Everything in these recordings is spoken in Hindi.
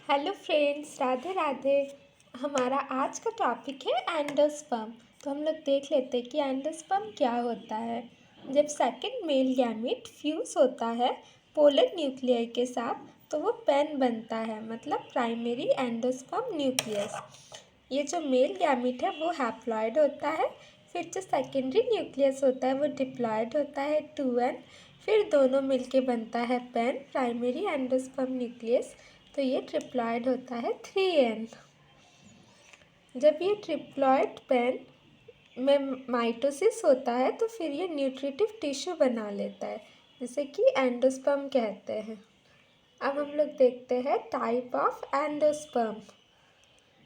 Hello friends, Radhe Radhe. हमारा आज का टॉपिक है एंडोस्पर्म। तो हम लोग देख लेते हैं कि एंडोस्पर्म क्या होता है। जब सेकंड मेल गैमीट फ्यूज होता है पोलर न्यूक्लियर के साथ तो वो पेन बनता है, मतलब प्राइमरी एंडोस्पर्म न्यूक्लियस। ये जो मेल गैमीट है वो हैप्लॉइड होता है, फिर जो सेकेंडरी न्यूक्लियस होता है वो डिप्लॉइड होता है 2n, फिर दोनों मिलके बनता है पेन प्राइमरी एंडोस्पर्म न्यूक्लियस। तो ये ट्रिप्लॉइड होता है 3n। जब ये ट्रिप्लॉइड पेन में माइटोसिस होता है तो फिर ये न्यूट्रिटिव टिश्यू बना लेता है, जिसे कि एंडोस्पर्म कहते हैं। अब हम लोग देखते हैं टाइप ऑफ एंडोस्पर्म।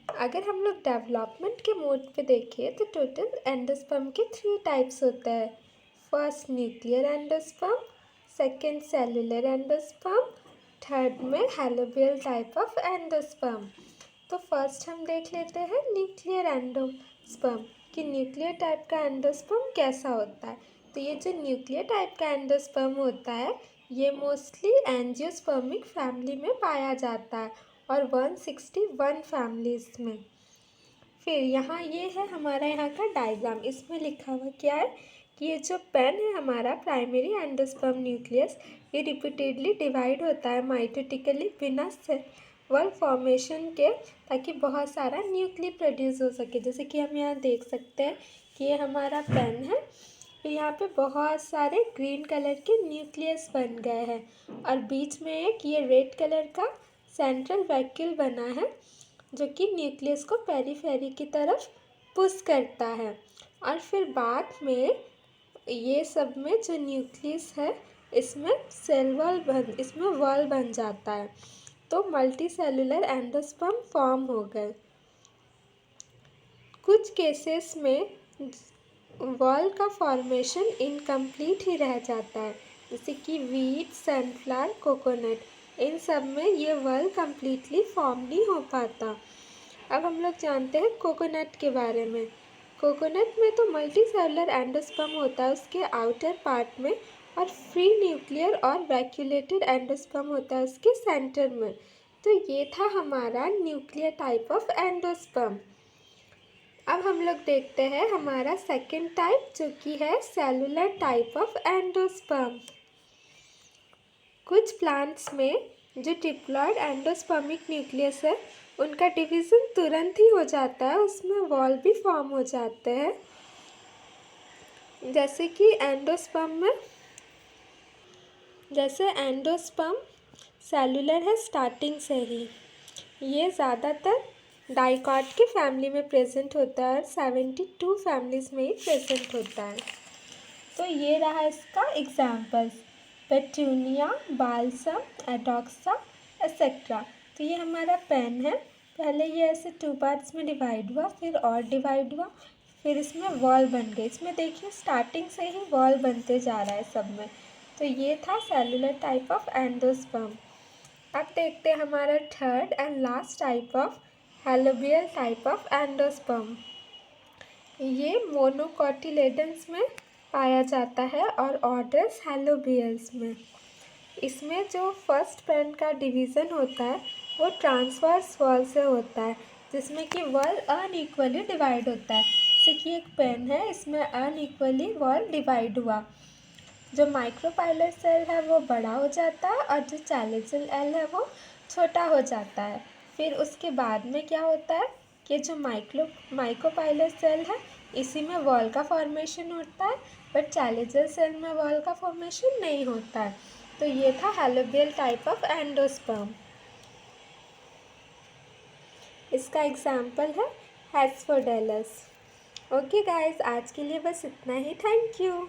अगर हम लोग डेवलपमेंट के मोड पे देखें तो टोटल एंडोस्पर्म के 3 टाइप्स होते हैं। First nuclear endosperm, second cellular endosperm, third में हैलोबियल टाइप ऑफ एंडोस्पर्म। तो फर्स्ट हम देख लेते हैं न्यूक्लियर एंडोस्पर्म कि न्यूक्लियर टाइप का एंडोस्पर्म कैसा होता है। तो ये जो न्यूक्लियर टाइप का एंडोस्पर्म होता है ये मोस्टली एंजियोस्पर्मिक फैमिली में पाया जाता है और 161 फैमिलीज में। फिर यहाँ ये है हमारा यहाँ का डायग्राम। इसमें लिखा हुआ क्या है कि ये जो पेन है हमारा प्राइमरी एंडोस्पर्म न्यूक्लियस, ये रिपीटेडली डिवाइड होता है माइटोटिकली बिना सेल वॉल फॉर्मेशन के, ताकि बहुत सारा न्यूक्ली प्रोड्यूस हो सके। जैसे कि हम यहाँ देख सकते हैं कि ये हमारा पेन है, फिर यहाँ पे बहुत सारे ग्रीन कलर के न्यूक्लियस बन गए हैं और बीच में एक ये रेड कलर का सेंट्रल वैक्यूल बना है जो कि न्यूक्लियस को पेरीफेरी की तरफ पुश करता है। और फिर बाद में ये सब में जो न्यूक्लियस है इसमें इसमें वॉल बन जाता है, तो मल्टी सेलुलर एंडोस्पर्म फॉर्म हो गए। कुछ केसेस में वॉल का फॉर्मेशन इनकम्प्लीट ही रह जाता है, जैसे कि वीट, सनफ्लावर, कोकोनट, इन सब में ये वॉल कम्प्लीटली फॉर्म नहीं हो पाता। अब हम लोग जानते हैं कोकोनट के बारे में। कोकोनट में तो मल्टी सेलुलर एंडोस्पर्म होता है उसके आउटर पार्ट में, और फ्री न्यूक्लियर और वैक्यूलेटेड एंडोस्पर्म होता है उसके सेंटर में। तो ये था हमारा न्यूक्लियर टाइप ऑफ एंडोस्पर्म। अब हम लोग देखते हैं हमारा सेकेंड टाइप जो कि है सेलुलर टाइप ऑफ एंडोस्पर्म। कुछ प्लांट्स में जो डिप्लॉयड एंडोस्पर्मिक न्यूक्लियस है उनका डिवीज़न तुरंत ही हो जाता है, उसमें वॉल भी फॉर्म हो जाते हैं। जैसे कि एंडोस्पर्म सेलुलर है स्टार्टिंग से ही। ये ज़्यादातर डाइकॉट की फैमिली में प्रेजेंट होता है और 72 फैमिलीज़ में ही प्रेजेंट होता है। तो ये रहा इसका एग्जाम्पल्स, पेटूनिया, बाल्सम, एडोक्सा, एक्सेट्रा। तो ये हमारा पेन है, पहले ये ऐसे 2 पार्ट्स में डिवाइड हुआ, फिर और डिवाइड हुआ, फिर इसमें वॉल बन गई। इसमें देखिए स्टार्टिंग से ही वॉल बनते जा रहा है सब में। तो ये था सेलुलर टाइप ऑफ एंडोस्पर्म। अब देखते हैं हमारा third and last type of helobial type of endosperm. ये मोनोकोटिलेडन्स में पाया जाता है और ऑर्डर्स हैलोबियल्स में। इसमें जो फर्स्ट पेन का डिवीज़न होता है वो ट्रांसवर्स वॉल से होता है, जिसमें कि वॉल अनइक्वली डिवाइड होता है। जैसे कि एक पेन है, इसमें अनइक्वली वॉल डिवाइड हुआ, जो माइक्रोपाइलर सेल है वो बड़ा हो जाता है और जो चैलेंजल एल है वो छोटा हो जाता है। फिर उसके बाद में क्या होता है कि जो माइक्रोपाइलर सेल है इसी में वॉल का फॉर्मेशन होता है, बट चैलेंजल सेल में वॉल का फॉर्मेशन नहीं होता है। तो ये था हैलोबियल टाइप ऑफ एंडोस्पर्म। इसका एग्जाम्पल है हेस्फोडेलस। ओके गाइज, आज के लिए बस इतना ही। Thank you.